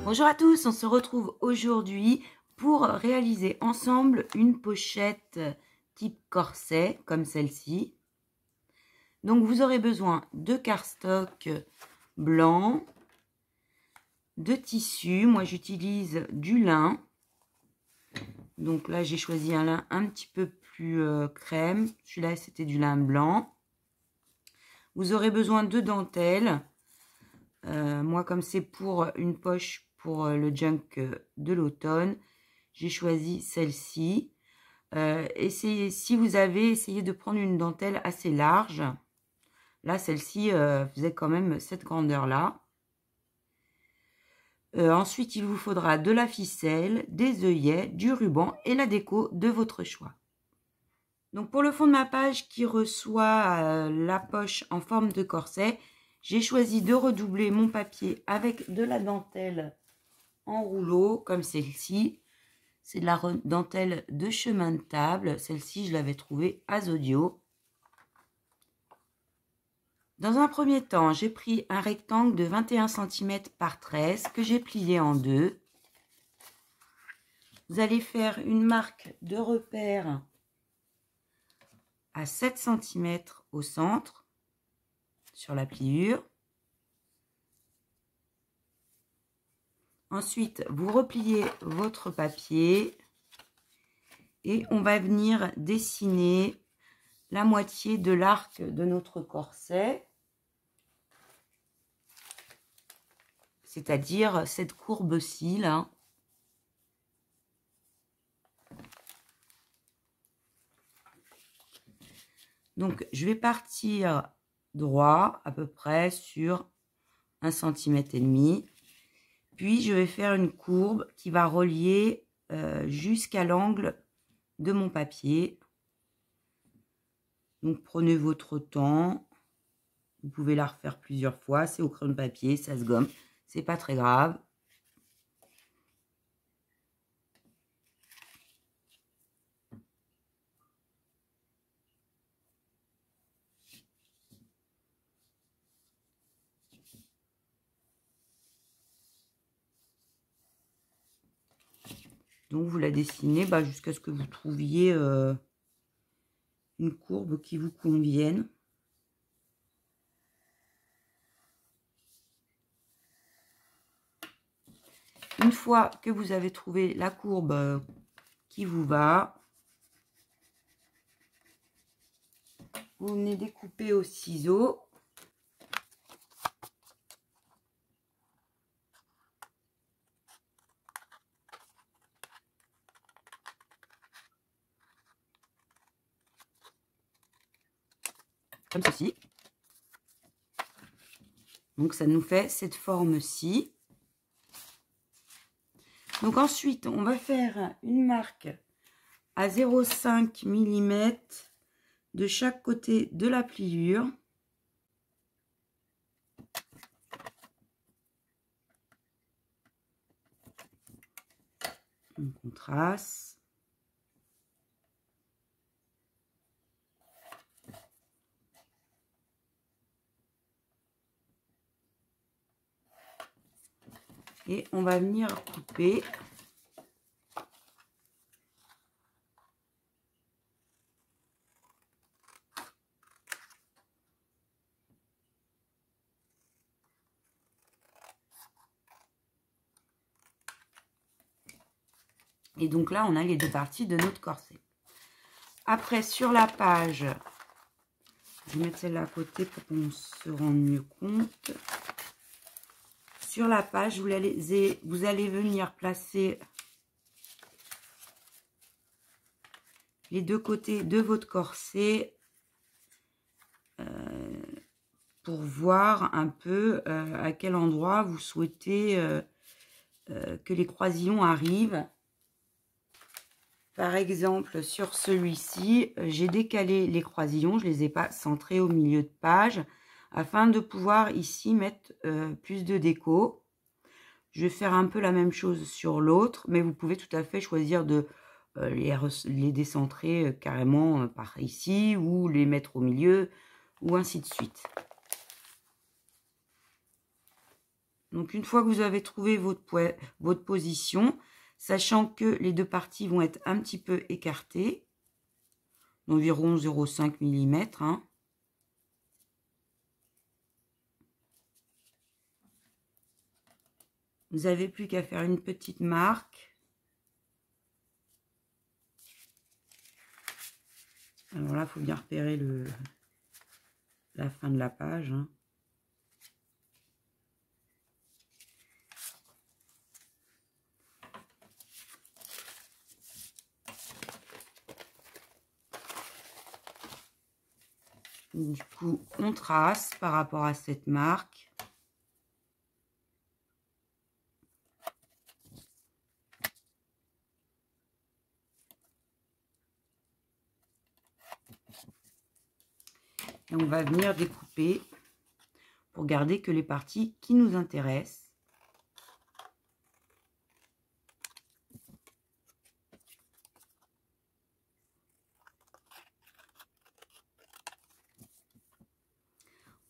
Bonjour à tous, on se retrouve aujourd'hui pour réaliser ensemble une pochette type corset comme celle-ci. Donc vous aurez besoin de cardstock blanc, de tissu, moi j'utilise du lin. Donc là j'ai choisi un lin un petit peu plus crème, celui-là c'était du lin blanc. Vous aurez besoin de dentelle. Moi comme c'est pour une poche pour le junk de l'automne, j'ai choisi celle-ci. Si vous avez essayé de prendre une dentelle assez large, là celle-ci faisait quand même cette grandeur-là. Ensuite, il vous faudra de la ficelle, des œillets, du ruban et la déco de votre choix. Donc pour le fond de ma page qui reçoit la poche en forme de corset, j'ai choisi de redoubler mon papier avec de la dentelle en rouleau comme celle-ci. C'est de la dentelle de chemin de table. Celle-ci, je l'avais trouvée à Zodio. Dans un premier temps, j'ai pris un rectangle de 21 cm par 13 que j'ai plié en deux. Vous allez faire une marque de repère à 7 cm au centre sur la pliure. Ensuite, vous repliez votre papier et on va venir dessiner la moitié de l'arc de notre corset, c'est-à-dire cette courbe-ci là. Donc, je vais partir droit à peu près sur 1,5 cm. Puis, je vais faire une courbe qui va relier jusqu'à l'angle de mon papier. Donc, prenez votre temps. Vous pouvez la refaire plusieurs fois. C'est au crayon de papier, ça se gomme. C'est pas très grave. Donc, vous la dessinez jusqu'à ce que vous trouviez une courbe qui vous convienne. Une fois que vous avez trouvé la courbe qui vous va, vous venez découper au ciseau. Comme ceci. Donc ça nous fait cette forme-ci. Donc ensuite, on va faire une marque à 0,5 mm de chaque côté de la pliure. Donc on trace. Et on va venir couper. Et donc là, on a les deux parties de notre corset. Après, sur la page, je vais mettre celle-là à côté pour qu'on se rende mieux compte. Sur la page, vous allez venir placer les deux côtés de votre corset pour voir un peu à quel endroit vous souhaitez que les croisillons arrivent. Par exemple, sur celui-ci, j'ai décalé les croisillons, je ne les ai pas centrés au milieu de page, afin de pouvoir ici mettre plus de déco. Je vais faire un peu la même chose sur l'autre, mais vous pouvez tout à fait choisir de les décentrer carrément par ici, ou les mettre au milieu, ou ainsi de suite. Donc, une fois que vous avez trouvé votre position, sachant que les deux parties vont être un petit peu écartées, d'environ 0,5 mm. Hein. Vous n'avez plus qu'à faire une petite marque. Alors là, il faut bien repérer la fin de la page. Hein. Du coup, on trace par rapport à cette marque. Et on va venir découper pour garder que les parties qui nous intéressent.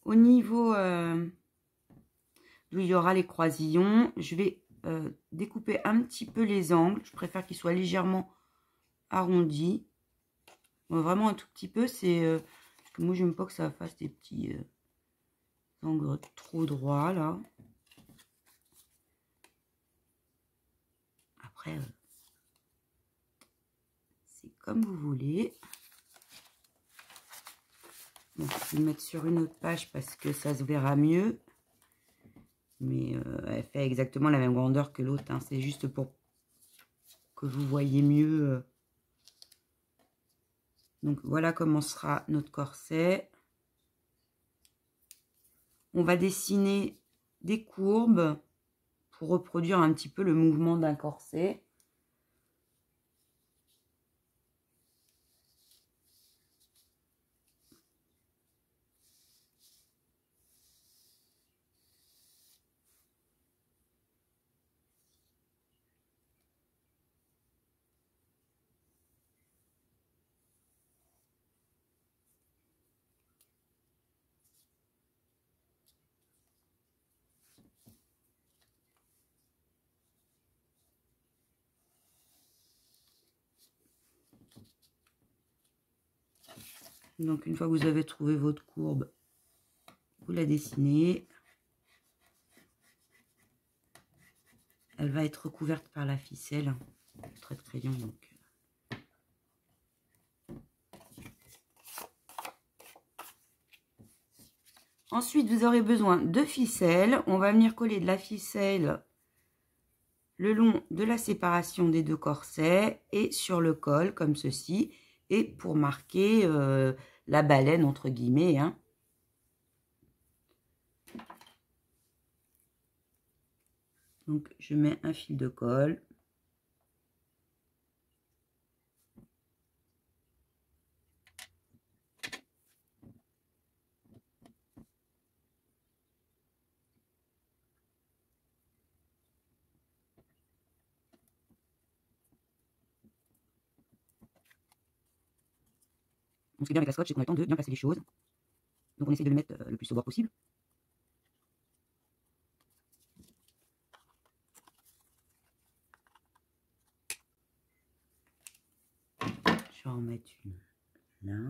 Au niveau d'où il y aura les croisillons, je vais découper un petit peu les angles. Je préfère qu'ils soient légèrement arrondis. Vraiment un tout petit peu. C'est parce que moi, j'aime pas que ça fasse des petits angles trop droits là. Après, c'est comme vous voulez. Bon, je vais le mettre sur une autre page parce que ça se verra mieux. Mais elle fait exactement la même grandeur que l'autre. Hein. C'est juste pour que vous voyez mieux. Donc voilà comment sera notre corset. On va dessiner des courbes pour reproduire un petit peu le mouvement d'un corset. Donc une fois que vous avez trouvé votre courbe, vous la dessinez. Elle va être recouverte par la ficelle, trait de crayon. Donc. Ensuite, vous aurez besoin de ficelle. On va venir coller de la ficelle le long de la séparation des deux corsets et sur le col, comme ceci. Et pour marquer la baleine, entre guillemets. Hein. Donc, je mets un fil de colle. Donc, ce qui est bien avec la scotch, c'est qu'on a le temps de bien placer les choses. Donc, on essaie de le mettre le plus au bord possible. Je vais en mettre une là.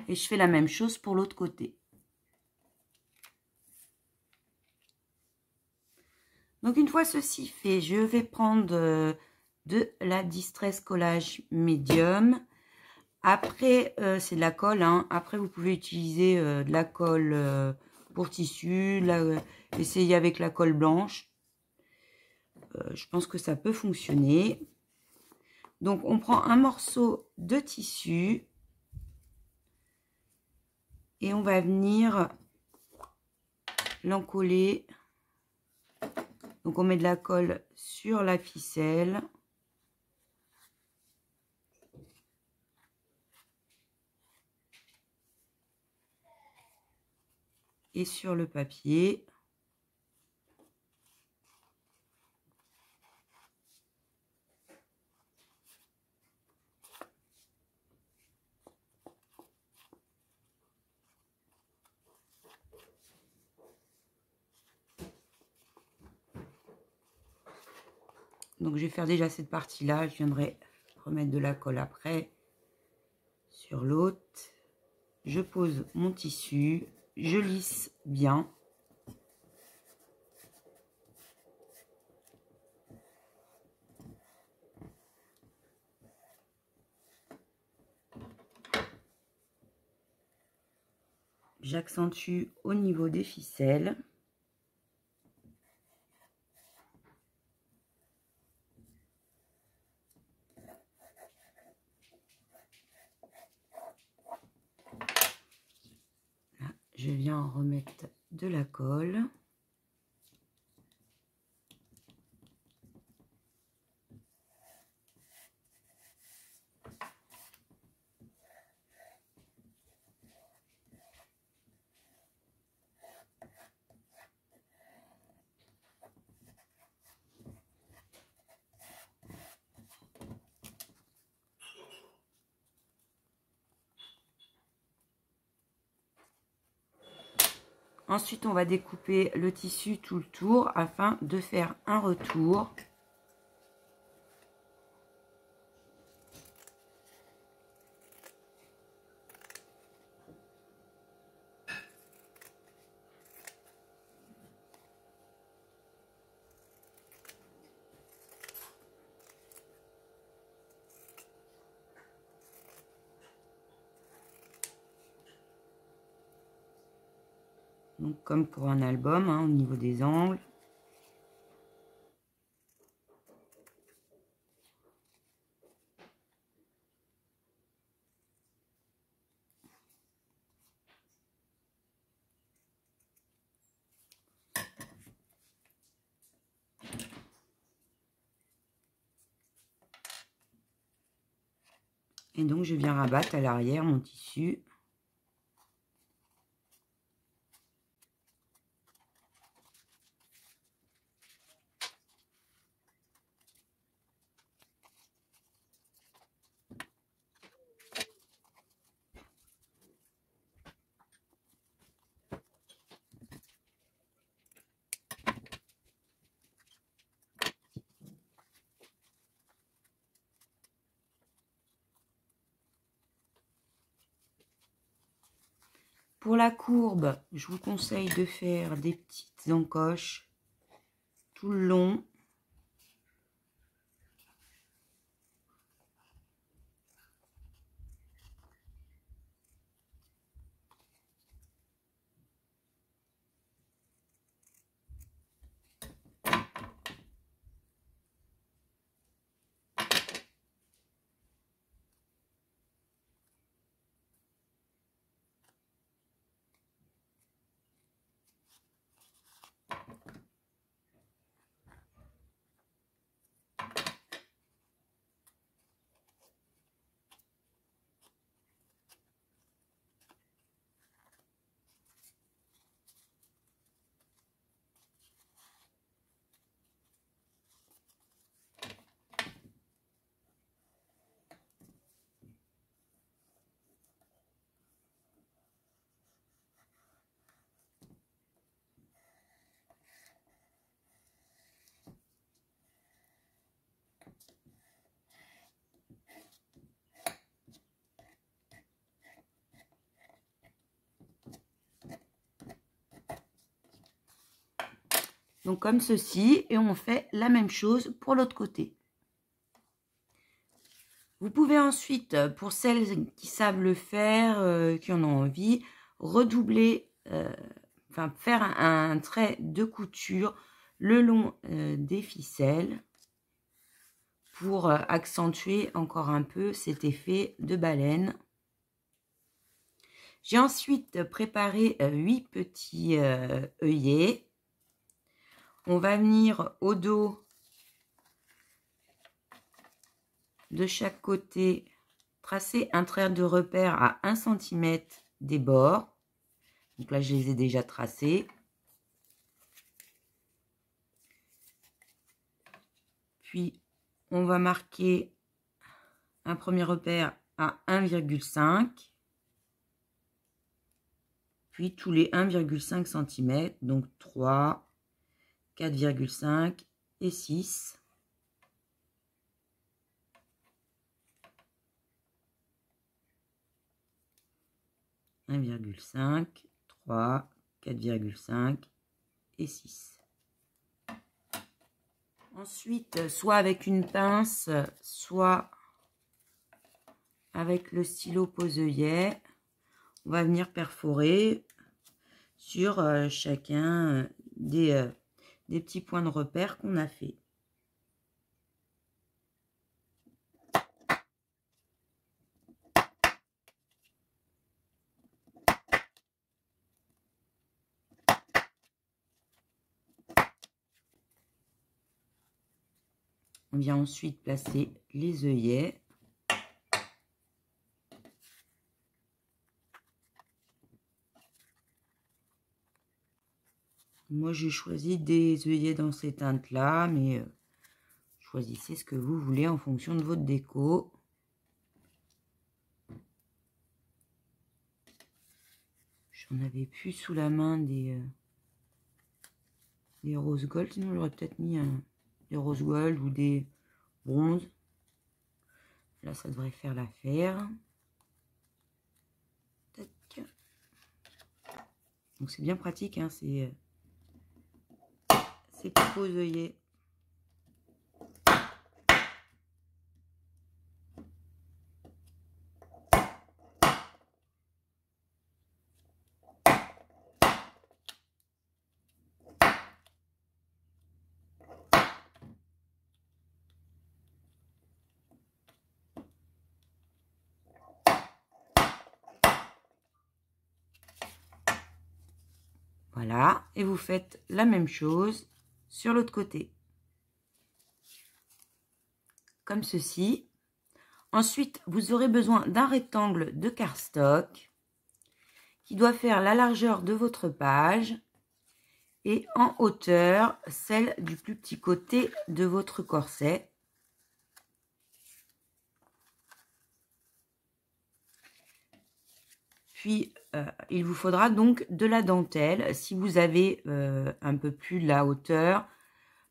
Et je fais la même chose pour l'autre côté. Donc, une fois ceci fait, je vais prendre de la Distress Collage Medium. Après, c'est de la colle. Hein. Après, vous pouvez utiliser de la colle pour tissu. Essayez avec la colle blanche. Je pense que ça peut fonctionner. Donc, on prend un morceau de tissu et on va venir l'encoller. Donc, on met de la colle sur la ficelle. Et sur le papier. Donc, je vais faire déjà cette partie-là. Je viendrai remettre de la colle après sur l'autre. Je pose mon tissu. Je lisse bien. J'accentue au niveau des ficelles. Là, je viens remettre de la colle. Ensuite, on va découper le tissu tout le tour afin de faire un retour. Donc, comme pour un album, hein, au niveau des angles. Et donc, je viens rabattre à l'arrière mon tissu. Pour la courbe, je vous conseille de faire des petites encoches tout le long. Donc comme ceci, et on fait la même chose pour l'autre côté. Vous pouvez ensuite, pour celles qui savent le faire, qui en ont envie, redoubler, enfin faire un trait de couture le long des ficelles. pour accentuer encore un peu cet effet de baleine. J'ai ensuite préparé 8 petits œillets. On va venir au dos de chaque côté tracer un trait de repère à 1 cm des bords. Donc là, je les ai déjà tracés. Puis, on va marquer un premier repère à 1,5. Puis, tous les 1,5 cm. Donc, 3, 4,5 et 6. « 1,5, 3, 4,5 et 6. Ensuite, soit avec une pince, soit avec le stylo pose-œillet, on va venir perforer sur chacun des petits points de repère qu'on a fait. On vient ensuite placer les œillets. Moi, j'ai choisi des œillets dans ces teintes-là, mais choisissez ce que vous voulez en fonction de votre déco. J'en avais plus sous la main des rose gold, sinon j'aurais peut-être mis des rose gold ou des bronzes. Là, ça devrait faire l'affaire. Donc c'est bien pratique, hein, ces petits œillets. Voilà, et vous faites la même chose sur l'autre côté. Comme ceci. Ensuite, vous aurez besoin d'un rectangle de cardstock qui doit faire la largeur de votre page et en hauteur, celle du plus petit côté de votre corset. Puis, il vous faudra donc de la dentelle. Si vous avez un peu plus de la hauteur,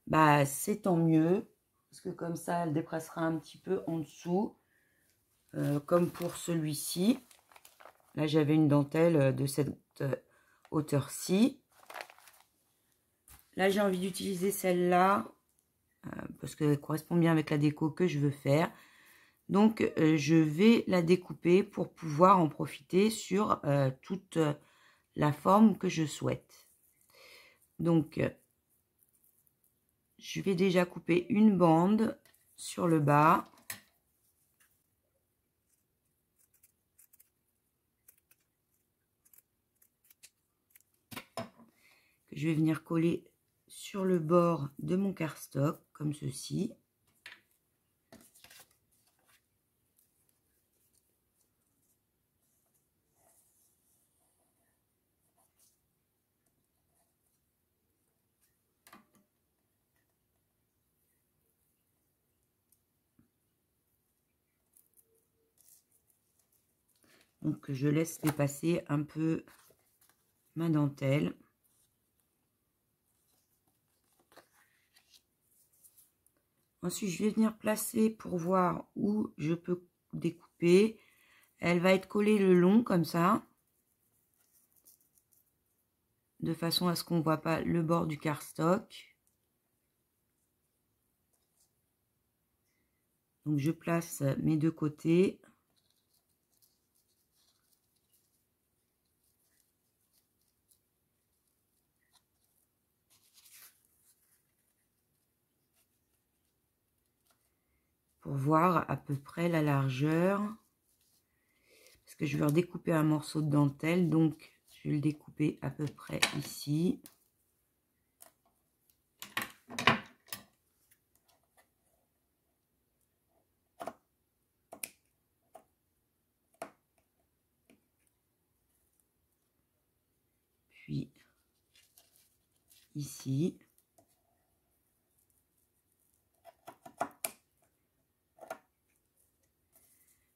bah, c'est tant mieux. Parce que comme ça, elle dépassera un petit peu en dessous. Comme pour celui-ci. Là, j'avais une dentelle de cette hauteur-ci. Là, j'ai envie d'utiliser celle-là. Parce qu'elle correspond bien avec la déco que je veux faire. Donc, je vais la découper pour pouvoir en profiter sur toute la forme que je souhaite. Donc, je vais déjà couper une bande sur le bas. Que je vais venir coller sur le bord de mon cardstock, comme ceci. Donc, je laisse dépasser un peu ma dentelle. Ensuite, je vais venir placer pour voir où je peux découper. Elle va être collée le long, comme ça. De façon à ce qu'on ne voit pas le bord du cardstock. Donc, je place mes deux côtés. pour voir à peu près la largeur. Parce que je vais redécouper un morceau de dentelle, donc je vais le découper à peu près ici. Puis ici.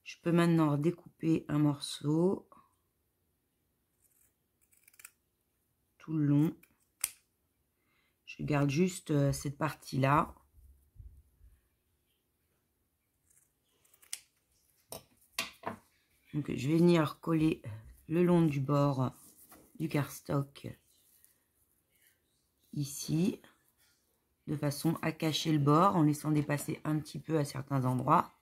Je peux maintenant redécouper un morceau tout le long. Je garde juste cette partie-là. Donc je vais venir coller le long du bord du cardstock ici, de façon à cacher le bord en laissant dépasser un petit peu à certains endroits.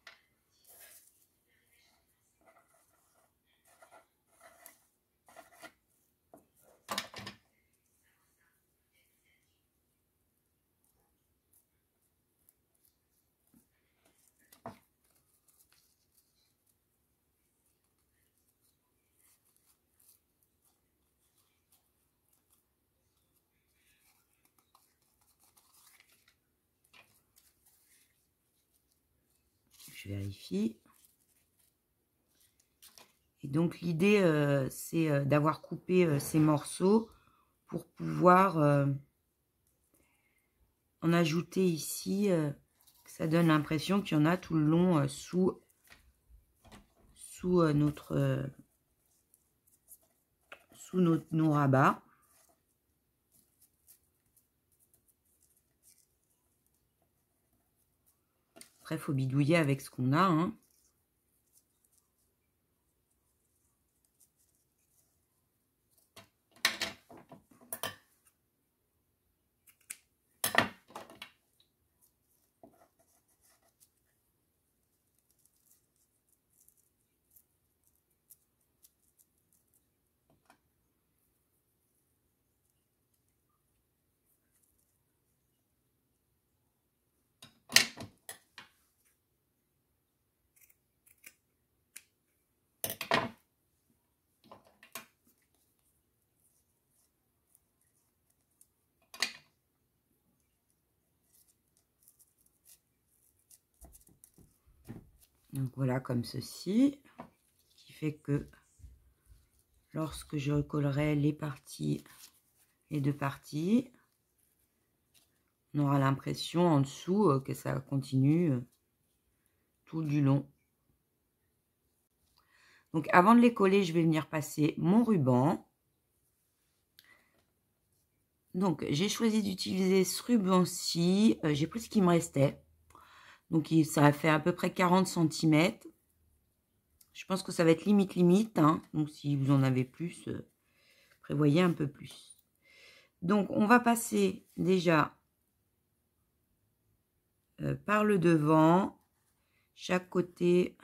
Je vérifie. Et donc l'idée, c'est d'avoir coupé ces morceaux pour pouvoir en ajouter ici, que ça donne l'impression qu'il y en a tout le long sous nos rabats. Après, il faut bidouiller avec ce qu'on a, hein. Donc voilà, comme ceci, qui fait que lorsque je recollerai les deux parties, on aura l'impression en dessous que ça continue tout du long. Donc avant de les coller, je vais venir passer mon ruban. Donc j'ai choisi d'utiliser ce ruban-ci, j'ai pris ce qui me restait. Donc ça a fait à peu près 40 cm. Je pense que ça va être limite, hein. Donc si vous en avez plus, prévoyez un peu plus. Donc on va passer déjà par le devant, chaque côté,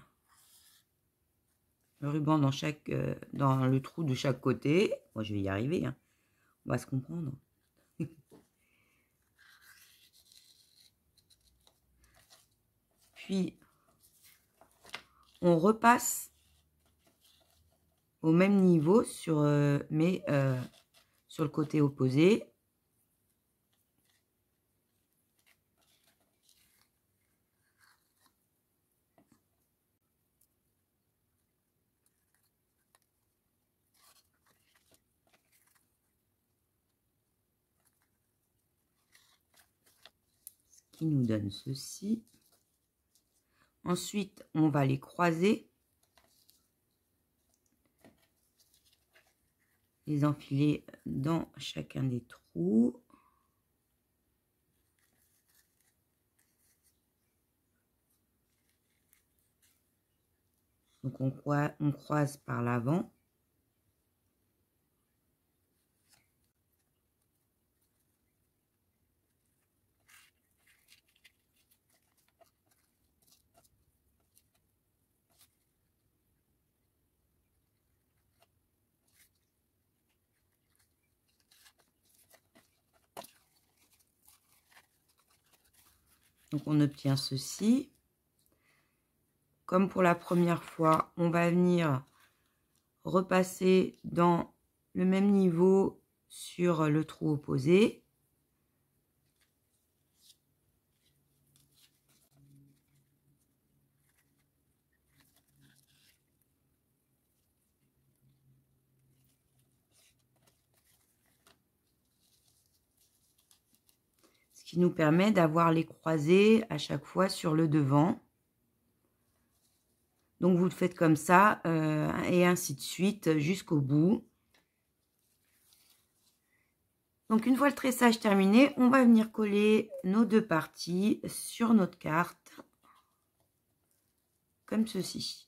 le ruban dans le trou de chaque côté. Moi je vais y arriver, hein. On va se comprendre. Puis on repasse au même niveau sur sur le côté opposé. Ce qui nous donne ceci. Ensuite, on va les croiser, les enfiler dans chacun des trous. Donc on croise par l'avant. Donc on obtient ceci. comme pour la première fois, on va venir repasser dans le même niveau sur le trou opposé. Ce qui nous permet d'avoir les croisés à chaque fois sur le devant. Donc vous le faites comme ça et ainsi de suite jusqu'au bout. Donc une fois le tressage terminé, on va venir coller nos deux parties sur notre carte, comme ceci.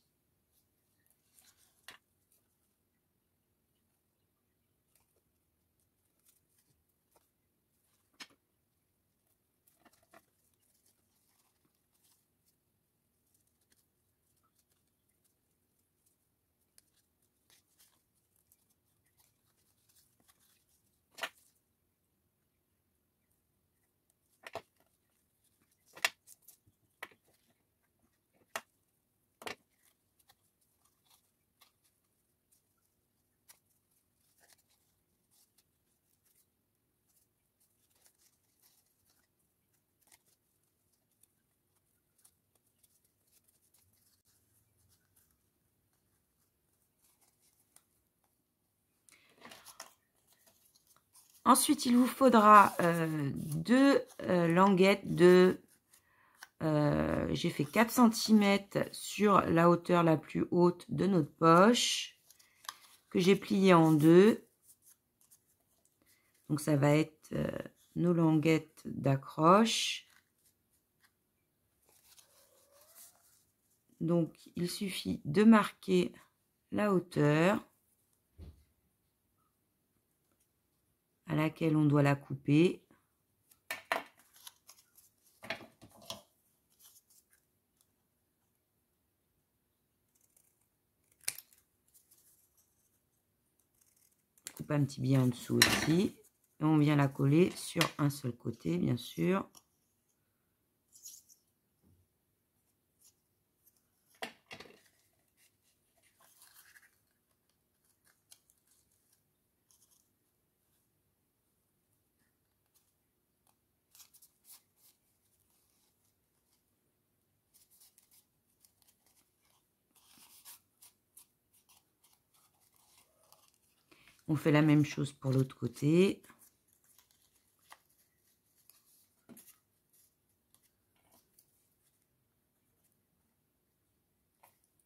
Ensuite, il vous faudra deux languettes de... j'ai fait 4 cm sur la hauteur la plus haute de notre poche, que j'ai plié en deux. Donc, ça va être nos languettes d'accroche. Donc, il suffit de marquer la hauteur à laquelle on doit la couper. Coupe un petit bien en dessous aussi. Et on vient la coller sur un seul côté, bien sûr. On fait la même chose pour l'autre côté.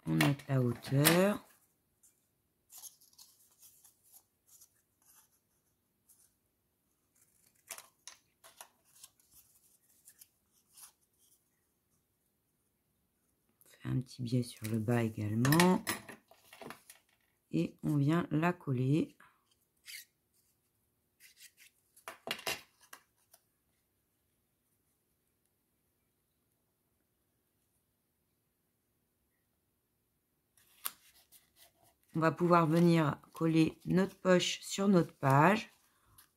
On note la hauteur. On fait un petit biais sur le bas également. Et on vient la coller. On va pouvoir venir coller notre poche sur notre page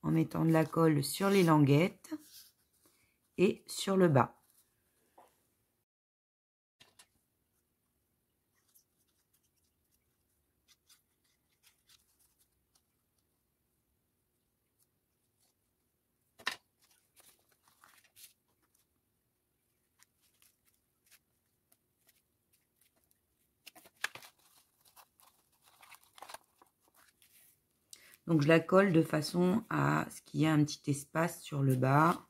en mettant de la colle sur les languettes et sur le bas. Donc je la colle de façon à ce qu'il y ait un petit espace sur le bas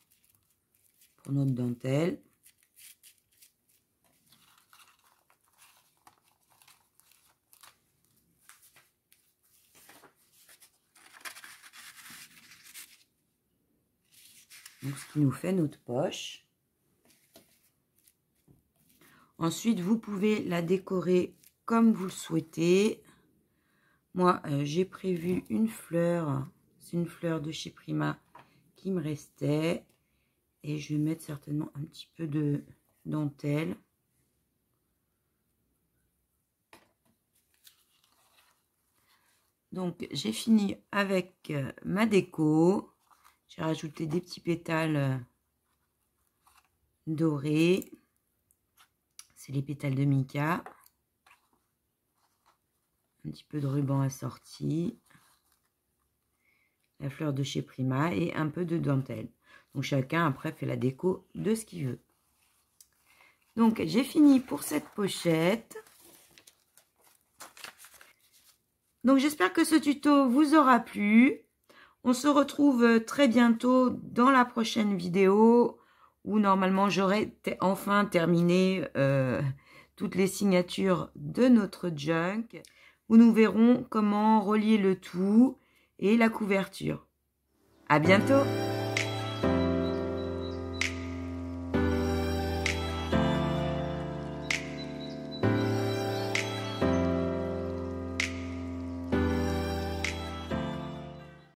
pour notre dentelle. Donc ce qui nous fait notre poche. Ensuite, vous pouvez la décorer comme vous le souhaitez. Moi, j'ai prévu une fleur. C'est une fleur de chez Prima qui me restait. Et je vais mettre certainement un petit peu de dentelle. Donc, j'ai fini avec ma déco. J'ai rajouté des petits pétales dorés. c'est les pétales de mica. Un petit peu de ruban assorti. La fleur de chez Prima et un peu de dentelle. Donc chacun après fait la déco de ce qu'il veut. Donc j'ai fini pour cette pochette. Donc j'espère que ce tuto vous aura plu. On se retrouve très bientôt dans la prochaine vidéo où normalement j'aurai enfin terminé toutes les signatures de notre junk, où nous verrons comment relier le tout et la couverture. À bientôt!